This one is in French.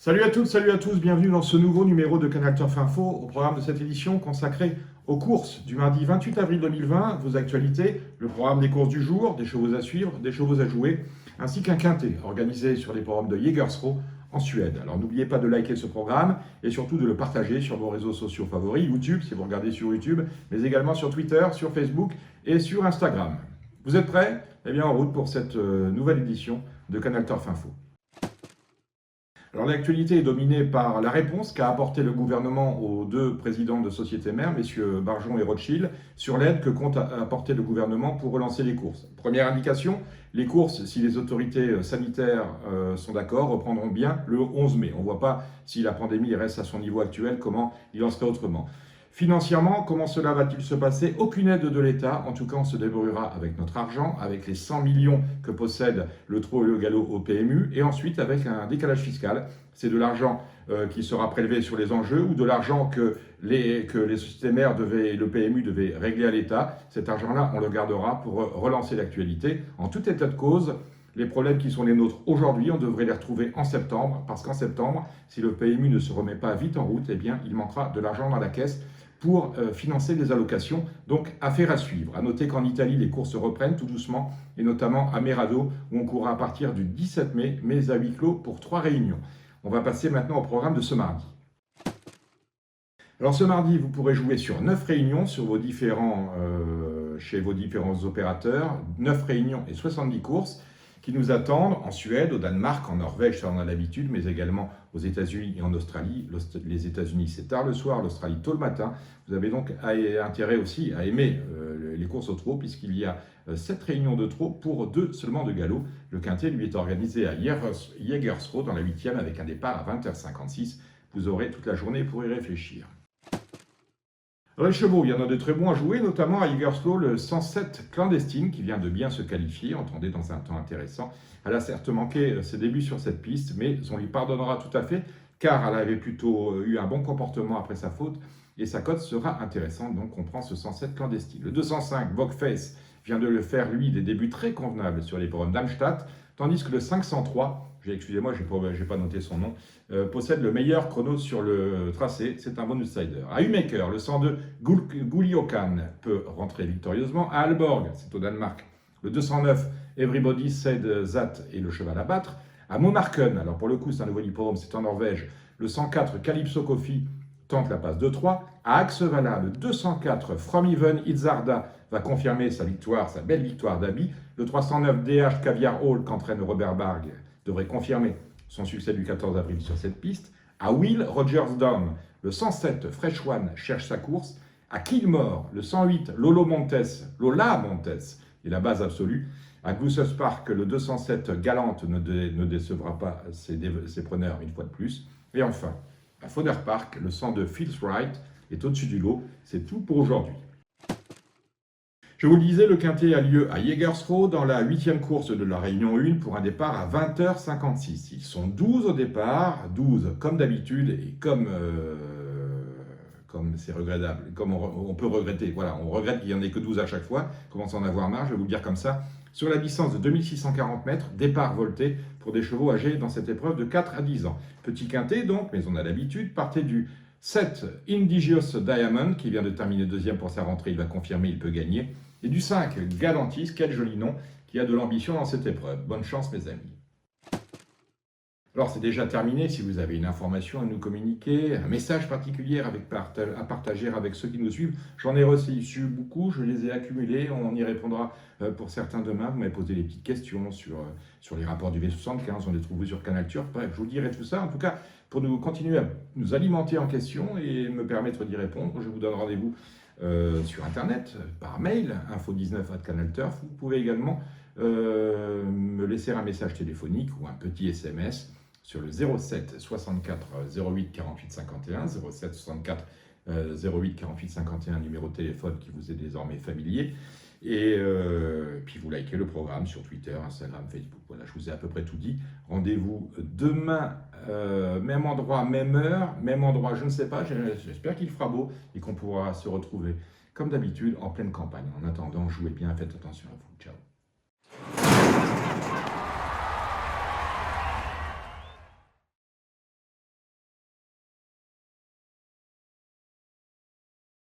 Salut à toutes, salut à tous, bienvenue dans ce nouveau numéro de Canal Turf Info, au programme de cette édition consacrée aux courses du mardi 28 avril 2020, vos actualités, le programme des courses du jour, des chevaux à suivre, des chevaux à jouer, ainsi qu'un quintet organisé sur les programmes de Jägersro en Suède. Alors n'oubliez pas de liker ce programme et surtout de le partager sur vos réseaux sociaux favoris, YouTube si vous regardez sur YouTube, mais également sur Twitter, sur Facebook et sur Instagram. Vous êtes prêts? Eh bien en route pour cette nouvelle édition de Canal Turf Info. Alors l'actualité est dominée par la réponse qu'a apporté le gouvernement aux deux présidents de sociétés mères, messieurs Barjon et Rothschild, sur l'aide que compte apporter le gouvernement pour relancer les courses. Première indication, les courses, si les autorités sanitaires sont d'accord, reprendront bien le 11 mai. On ne voit pas si la pandémie reste à son niveau actuel, comment il en serait autrement. Financièrement, comment cela va-t-il se passer? Aucune aide de l'État. En tout cas, on se débrouillera avec notre argent, avec les 100 millions que possèdent le trot et le galop au PMU, et ensuite avec un décalage fiscal. C'est de l'argent qui sera prélevé sur les enjeux ou de l'argent que les sociétés mères et le PMU devaient régler à l'État. Cet argent-là, on le gardera pour relancer l'actualité. En tout état de cause, les problèmes qui sont les nôtres aujourd'hui, on devrait les retrouver en septembre, parce qu'en septembre, si le PMU ne se remet pas vite en route, eh bien, il manquera de l'argent dans la caisse pour financer les allocations. Donc, affaire à suivre. À noter qu'en Italie, les courses reprennent tout doucement, et notamment à Merado, où on courra à partir du 17 mai, mais à huis clos pour 3 réunions. On va passer maintenant au programme de ce mardi. Alors ce mardi, vous pourrez jouer sur 9 réunions chez vos différents opérateurs, 9 réunions et 70 courses qui nous attendent en Suède, au Danemark, en Norvège, ça on a l'habitude, mais également aux États-Unis et en Australie. Les États-Unis, c'est tard le soir, l'Australie tôt le matin. Vous avez donc intérêt aussi à aimer les courses au trot, puisqu'il y a 7 réunions de trot pour 2 seulement de galop. Le quintet, lui, est organisé à Jägersro, dans la 8e, avec un départ à 20h56. Vous aurez toute la journée pour y réfléchir. Alors les chevaux, il y en a de très bons à jouer, notamment à Jägersro, le 107 clandestine, qui vient de bien se qualifier, entendez, dans un temps intéressant. Elle a certes manqué ses débuts sur cette piste, mais on lui pardonnera tout à fait, car elle avait plutôt eu un bon comportement après sa faute, et sa cote sera intéressante, donc on prend ce 107 clandestine. Le 205, Vogface, vient de le faire, lui, des débuts très convenables sur les programmes d'Amstatt, tandis que le 503, excusez-moi, je n'ai pas noté son nom, possède le meilleur chrono sur le tracé, c'est un bon outsider. À Humaker, le 102, Guliokan peut rentrer victorieusement. À Aalborg, c'est au Danemark, le 209, Everybody Said That est le cheval à battre. À Momarken, alors pour le coup c'est un nouveau hippodrome, c'est en Norvège, le 104, Calypso Coffee tente la passe de 3. À Axevalla, le 204, From Even Itzarda va confirmer sa victoire, sa belle victoire d'Abi. Le 309, DH Caviar Hall qu'entraîne Robert Barg devrait confirmer son succès du 14 avril sur cette piste. À Will Rogers Dome, le 107, Fresh One cherche sa course. À Kilmore, le 108, Lola Montes est la base absolue. À Gloucester Park, le 207, Galante ne décevra pas ses preneurs une fois de plus. Et enfin, à Fodder Park, le 102, Feels Right est au-dessus du lot. C'est tout pour aujourd'hui. Je vous le disais, le quintet a lieu à Jägersro dans la 8e course de la Réunion 1 pour un départ à 20h56. Ils sont 12 au départ, 12 comme d'habitude et comme c'est regrettable, comme on peut regretter. Voilà, on regrette qu'il n'y en ait que 12 à chaque fois, commence à en avoir marre, je vais vous le dire comme ça. Sur la distance de 2640 mètres, départ volté pour des chevaux âgés dans cette épreuve de 4 à 10 ans. Petit quintet donc, mais on a l'habitude, partez du 7, Indigious Diamond, qui vient de terminer deuxième pour sa rentrée, il va confirmer, il peut gagner. Et du 5, Galantis, quel joli nom, qui a de l'ambition dans cette épreuve. Bonne chance mes amis. Alors c'est déjà terminé, si vous avez une information à nous communiquer, un message particulier à partager avec ceux qui nous suivent, j'en ai reçu beaucoup, je les ai accumulés, on y répondra pour certains demain. Vous m'avez posé des petites questions sur les rapports du V75, on les trouve sur Canal Turf, bref, je vous dirai tout ça. En tout cas, pour nous continuer à nous alimenter en questions et me permettre d'y répondre, je vous donne rendez-vous sur internet, par mail, info19@canalturf. Vous pouvez également me laisser un message téléphonique ou un petit SMS sur le 07 64 08 48 51, 07 64 08 48 51, numéro de téléphone qui vous est désormais familier. Et puis vous likez le programme sur Twitter, Instagram, Facebook. Voilà, je vous ai à peu près tout dit. Rendez-vous demain, même endroit, même heure, même endroit, je ne sais pas. J'espère qu'il fera beau et qu'on pourra se retrouver comme d'habitude en pleine campagne. En attendant, jouez bien, faites attention à vous. Ciao.